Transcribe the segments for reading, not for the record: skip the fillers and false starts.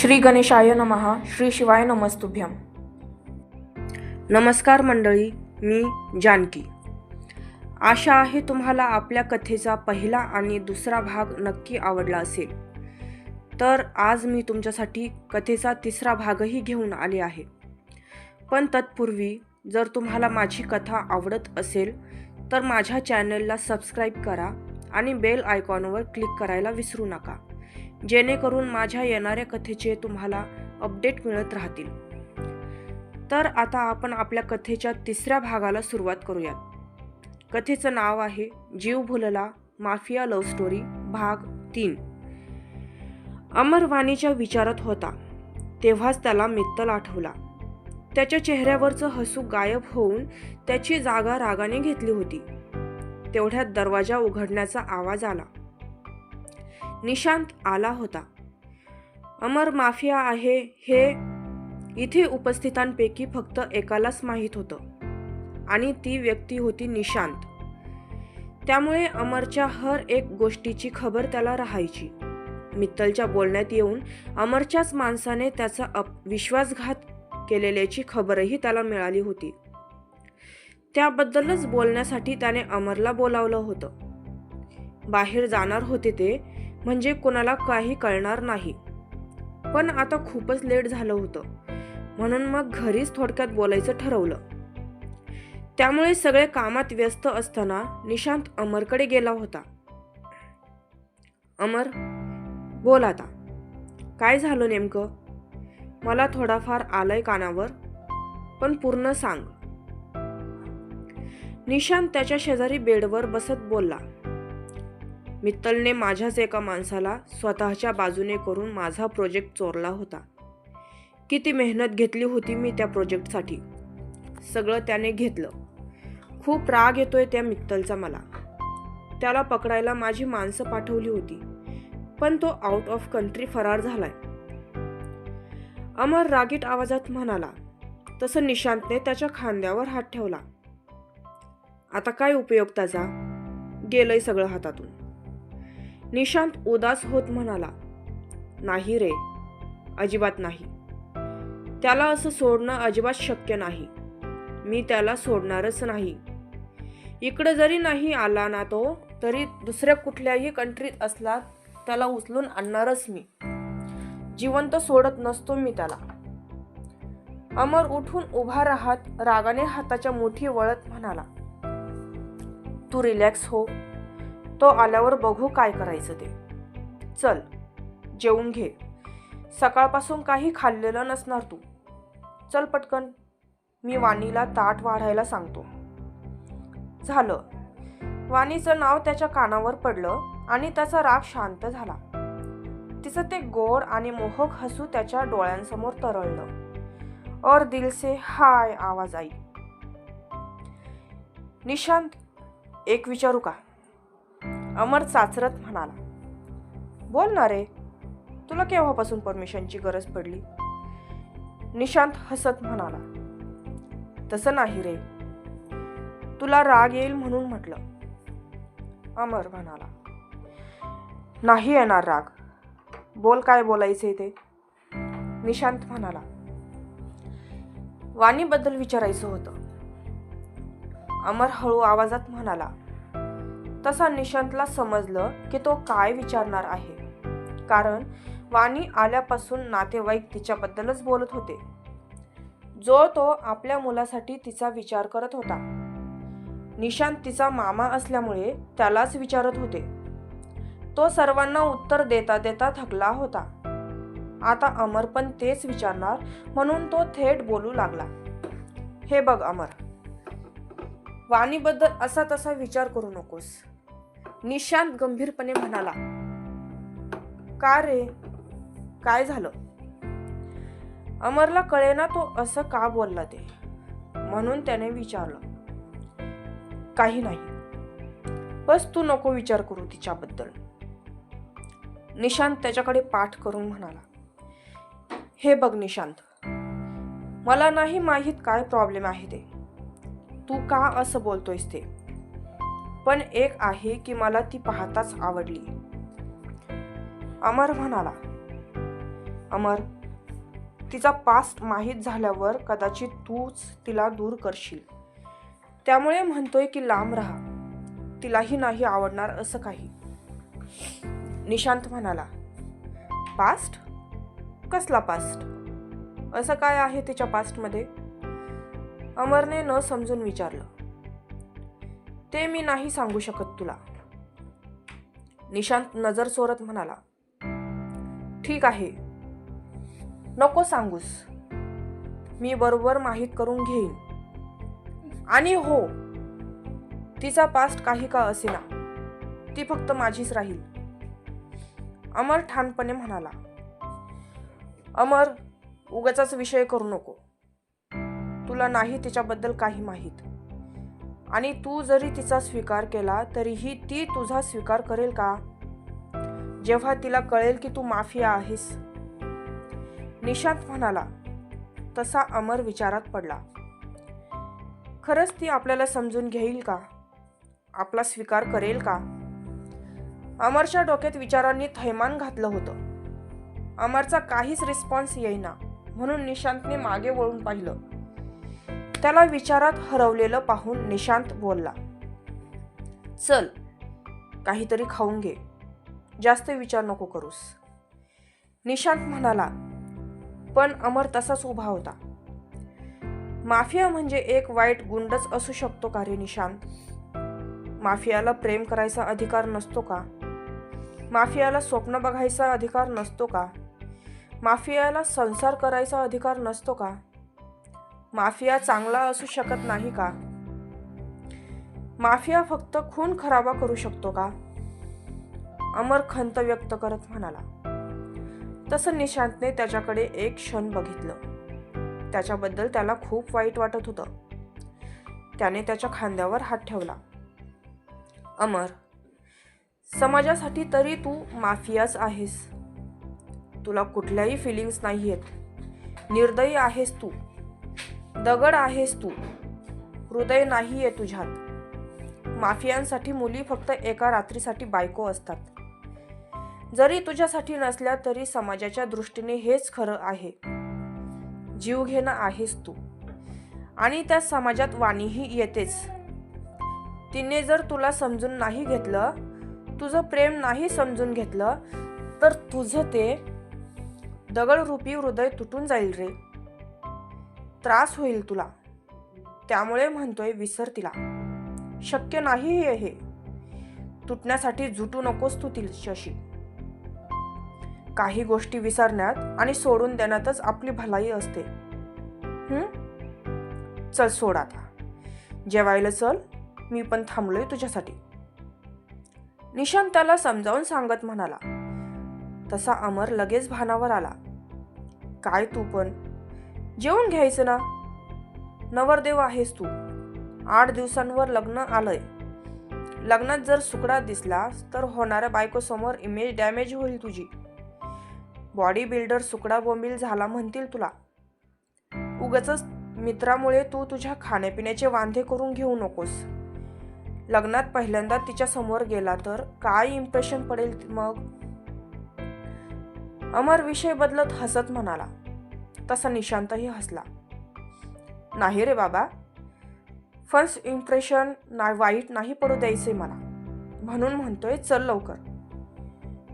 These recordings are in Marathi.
श्री गणेशाय नमः. श्री शिवाय नमस्तुभ्यम. नमस्कार मंडळी, मी जानकी. आशा आहे तुम्हाला आपल्या कथेचा पहिला आणि दुसरा भाग नक्की आवडला असेल. तर आज मी तुमच्यासाठी कथेचा तिसरा भागही घेऊन आले आहे. पण तत्पूर्वी जर तुम्हाला माझी कथा आवडत असेल तर माझ्या चॅनलला सबस्क्राईब करा आणि बेल आयकॉनवर क्लिक करायला विसरू नका, जेणेकरून माझ्या येणाऱ्या कथेचे तुम्हाला अपडेट मिळत राहतील. तर आता आपण आपल्या कथेच्या तिसऱ्या भागाला सुरुवात करूयात. कथेचं नाव आहे जीव भुलला माफिया लव्ह स्टोरी भाग 3. अमर वाणीच्या विचारात होता तेव्हाच त्याला मित्तल आठवला. त्याच्या चेहऱ्यावरचं हसू गायब होऊन त्याची जागा रागाने घेतली होती. तेवढ्यात दरवाजा उघडण्याचा आवाज आला. निशांत आला होता. अमर माफिया आहे हे इथे उपस्थितांपैकी फक्त एकालाच माहीत होतं आणि ती व्यक्ती होती निशांत. त्यामुळे अमरच्या हर एक गोष्टीची खबर त्याला राहायची. मित्तलच्या बोलण्यात येऊन अमरच्याच माणसाने त्याचा विश्वासघात केलेल्याची खबरही त्याला मिळाली होती. त्याबद्दलच बोलण्यासाठी त्याने अमरला बोलावलं होतं. बाहेर जाणार होते ते म्हणजे कोणाला काही कळणार नाही. पण आता खूपच लेट झालं होतं, म्हणून मग घरीच थोडक्यात बोलायचं ठरवलं. त्यामुळे सगळे कामात व्यस्त असताना निशांत अमरकडे गेला होता. अमर, बोल आता, काय झालं नेमकं? मला थोडाफार आलंय कानावर, पण पूर्ण सांग. निशांत त्याच्या शेजारी बेडवर बसत बोलला. मित्तलने माझ्याच एका माणसाला स्वतःच्या बाजूने करून माझा प्रोजेक्ट चोरला होता. किती मेहनत घेतली होती मी त्या प्रोजेक्टसाठी, सगळं त्याने घेतलं. खूप राग येतोय त्या मित्तलचा मला. त्याला पकडायला माझी माणसं पाठवली होती, पण तो आउट ऑफ कंट्री फरार झालाय. अमर रागीट आवाजात म्हणाला. तसं निशांतने त्याच्या खांद्यावर हात ठेवला. आता काय उपयोग त्याचा? गेलंय सगळं हातातून. निशांत उदास होत म्हणाला. नाही रे, अजिबात नाही. त्याला असं सोडणं अजिबात शक्य नाही. मी त्याला सोडणारच नाही. इकडे जरी नाही आला ना तो, तरी दुसऱ्या कुठल्याही कंट्रीत असला त्याला उचलून आणणारच मी. जिवंत सोडत नसतो मी त्याला. अमर उठून उभा राहत रागाने हाताच्या मुठी वळत म्हणाला. तू रिलॅक्स हो, तो आल्यावर बघू काय करायचं ते. चल जेवून घे, सकाळपासून काही खाल्लेलं नसणार तू. चल पटकन, मी वाणीला ताट वाढायला सांगतो. झालं. वाणीचं नाव त्याच्या कानावर पडलं आणि त्याचा राग शांत झाला. तिचं ते गोड आणि मोहक हसू त्याच्या डोळ्यांसमोर तरळलं. और दिल से हाय आवाज आई. निशांत, एक विचारू का? अमर चाचरत म्हणाला. बोल ना रे, तुला केव्हापासून परमिशनची गरज पडली? निशांत हसत म्हणाला. तसं नाही रे, तुला राग येईल म्हणून म्हटलं. अमर म्हणाला. नाही येणार राग, बोल काय बोलायचे ते. निशांत म्हणाला. वाणीबद्दल विचारायचं होतं. अमर हळू आवाजात म्हणाला. तसा निशांतला समजलं की तो काय विचारणार आहे, कारण वाणी आल्यापासून नातेवाईक तिच्याबद्दलच बोलत होते. जो तो आपल्या मुलासाठी तिचा विचार करत होता. निशांत तिचा मामा असल्यामुळे त्यालाच विचारत होते. तो सर्वांना उत्तर देता देता थकला होता. आता अमर पण तेच विचारणार म्हणून तो थेट बोलू लागला. हे बघ अमर, वाणीबद्दल असा तसा विचार करू नकोस. निशांत गंभीरपणे म्हणाला. का रे, काय झालं? अमरला कळेना तो असं का बोलला ते, म्हणून त्याने विचारलं. काही नाही, बस तू नको विचार करू तिच्याबद्दल. निशांत त्याच्याकडे पाठ करून म्हणाला. हे बघ निशांत, मला नाही माहीत काय प्रॉब्लेम आहे ते, तू का असं बोलतोयस ते, पण एक आहे की मला ती पाहताच आवडली. अमर म्हणाला. अमर, तिचा पास्ट माहीत झाल्यावर कदाचित तूच तिला दूर करशील. त्यामुळे म्हणतोय की लांब राहा. तिलाही नाही आवडणार असं काही. निशांत म्हणाला, पास्ट? कसला पास्ट? असं काय आहे तिच्या पास्टमध्ये? अमरने न समजून विचारलं. ते मी नाही सांगू शकत तुला. निशांत नजर चोरत म्हणाला, ठीक आहे, नको सांगूस. मी बरोबर माहीत करून घेईन. आणि हो, तिचा पास्ट काही का असेना, ती फक्त माझीच राहील. अमर ठामपणे म्हणाला. अमर, उगाचाच विषय करू नको. तुला नाही तिच्याबद्दल काही माहीत. आणि तू जरी तिचा स्वीकार केला तरीही ती तुझा स्वीकार करेल का, जेव्हा तिला कळेल की तू माफिया आहेस? निशांत म्हणाला. तसा अमर विचारात पडला. खरंच ती आपल्याला समजून घेईल का? आपला स्वीकार करेल का? अमरच्या डोक्यात विचारांनी थैमान घातलं होतं. अमरचा काहीच रिस्पॉन्स येईना, म्हणून निशांतने मागे वळून पाहिलं. त्याला विचारात हरवलेलं पाहून निशांत बोलला, चल, काहीतरी खाऊन घे. जास्त विचार नको करूस. निशांत म्हणाला. पण अमर तसाच उभा होता. माफिया म्हणजे एक वाईट गुंडच असू शकतो का रे निशांत? माफियाला प्रेम करायचा अधिकार नसतो का? माफियाला स्वप्न बघायचा अधिकार नसतो का? माफियाला संसार करायचा अधिकार नसतो का? माफिया चांगला असू शकत नाही का? माफिया फक्त खून खराबा करू शकतो का? अमर खंत व्यक्त करत म्हणाला. तसं निशांतने त्याच्याकडे एक क्षण बघितलं. त्याच्याबद्दल त्याला खूप वाईट वाटत होतं. त्याने त्याच्या खांद्यावर हात ठेवला. अमर, समाजासाठी तरी तू माफियाच आहेस. तुला कुठल्याही फिलिंग्स नाही आहेत. निर्दयी आहेस तू. दगड आहेस तू. हृदय नाहीये तुझ्यात. माफियांसाठी मुली फक्त एका रात्रीसाठी बायको असतात. जरी तुझ्यासाठी नसल्या तरी समाजाच्या दृष्टीने हेच खरं आहे. जीव घेणं आहेस तू. आणि त्या समाजात वाणीही येतेच. तिने जर तुला समजून नाही घेतलं, तुझं प्रेम नाही समजून घेतलं, तर तुझं ते दगडरूपी हृदय तुटून जाईल रे. त्रास होईल तुला. त्यामुळे म्हणतोय विसर तिला. शक्य नाही हे. तुटण्यासाठी झुटू नकोस तू तिच्याशी. काही गोष्टी विसरण्यात आणि सोडून देण्यातच आपली भलाई असते. चल सोड आता. जेवायला चल, मी पण थांबलोय तुझ्यासाठी. निशांत त्याला समजावून सांगत म्हणाला. तसा अमर लगेच भानावर आला. काय तू पण, जेवून घ्यायचं ना. नवरदेव आहेस तू. 8 दिवसांवर लग्न आलंय. लग्नात जर सुकडा दिसलास तर होणाऱ्या बायकोसमोर इमेज डॅमेज होईल तुझी. बॉडी बिल्डर सुकडा बोंबील झाला म्हणतील तुला. उगाचच मित्रामुळे तू तुझ्या खाण्यापिण्याचे वांधे करून घेऊ नकोस. लग्नात पहिल्यांदा तिच्या समोर गेला तर काय इम्प्रेशन पडेल मग? अमर विषय बदलत हसत म्हणाला. तसा निशांतही हसला. नाही रे बाबा, फर्स्ट इम्प्रेशन वाईट नाही पडू द्यायचे मला. म्हणून म्हणतोय चल लवकर.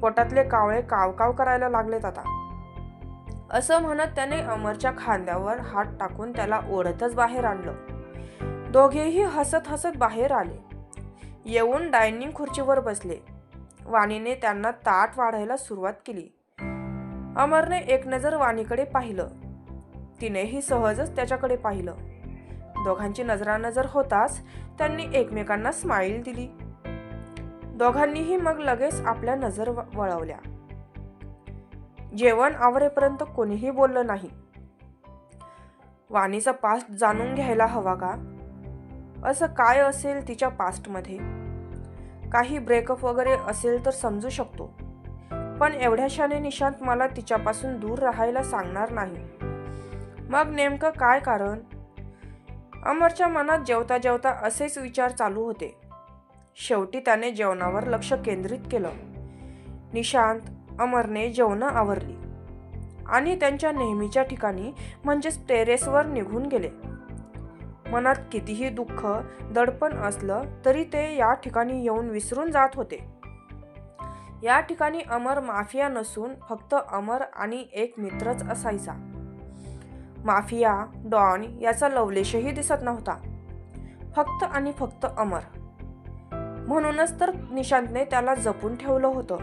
पोटातले कावळे कावकाव करायला लागलेत आता. असं म्हणत त्याने अमरच्या खांद्यावर हात टाकून त्याला ओढतच बाहेर आणलं. दोघेही हसत हसत बाहेर आले. येऊन डायनिंग खुर्चीवर बसले. वाणीने त्यांना ताट वाढायला सुरुवात केली. अमरने एक नजर वाणीकडे पाहिलं. तिनेही सहजच त्याच्याकडे पाहिलं. दोघांची नजरानजर होताच त्यांनी एकमेकांना स्माईल दिली. दोघांनीही मग लगेच आपल्या नजर वळवल्या. जेवण आवरेपर्यंत कोणीही बोललं नाही. वाणीचा पास्ट जाणून घ्यायला हवा का? असं काय असेल तिच्या पास्टमध्ये? काही ब्रेकअप वगैरे असेल तर समजू शकतो. पण एवढ्याशाने निशांत मला तिच्यापासून दूर राहायला सांगणार नाही. मग नेमकं काय कारण? अमरच्या मनात जेवता जेवता असेच विचार चालू होते. शेवटी त्याने जेवणावर लक्ष केंद्रित केलं. निशांत, अमरने जेवणं आवरली. आणि त्यांच्या नेहमीच्या ठिकाणी म्हणजेच टेरेसवर निघून गेले. मनात कितीही दुःख दडपण असलं तरी ते या ठिकाणी येऊन विसरून जात होते. या ठिकाणी अमर माफिया नसून फक्त अमर आणि एक मित्रच असायचा. माफिया डॉन याचा लवलेशही दिसत नव्हता, फक्त आणि फक्त अमर. म्हणूनच तर निशांतने त्याला जपून ठेवलं होतं.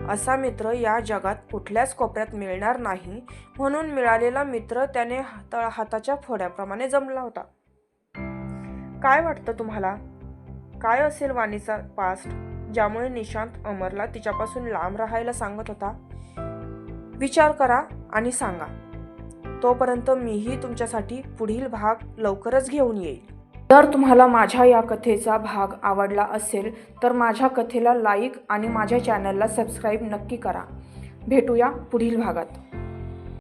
असा मित्र या जगात कुठल्याच कोपऱ्यात मिळणार नाही, म्हणून मिळालेला मित्र त्याने हाताच्या फोड्याप्रमाणे जमला होता. काय वाटतं तुम्हाला? काय असेल वाणीचा पास्ट ज्यामुळे निशांत अमरला तिच्यापासून लांब राहायला सांगत होता? विचार करा आणि सांगा. तोपर्यंत मीही तुमच्यासाठी पुढील भाग लवकरच घेऊन येईल. जर तुम्हाला माझ्या या कथेचा भाग आवडला असेल तर माझ्या कथेला लाईक आणि माझ्या चॅनलला सबस्क्राईब नक्की करा. भेटूया पुढील भागात.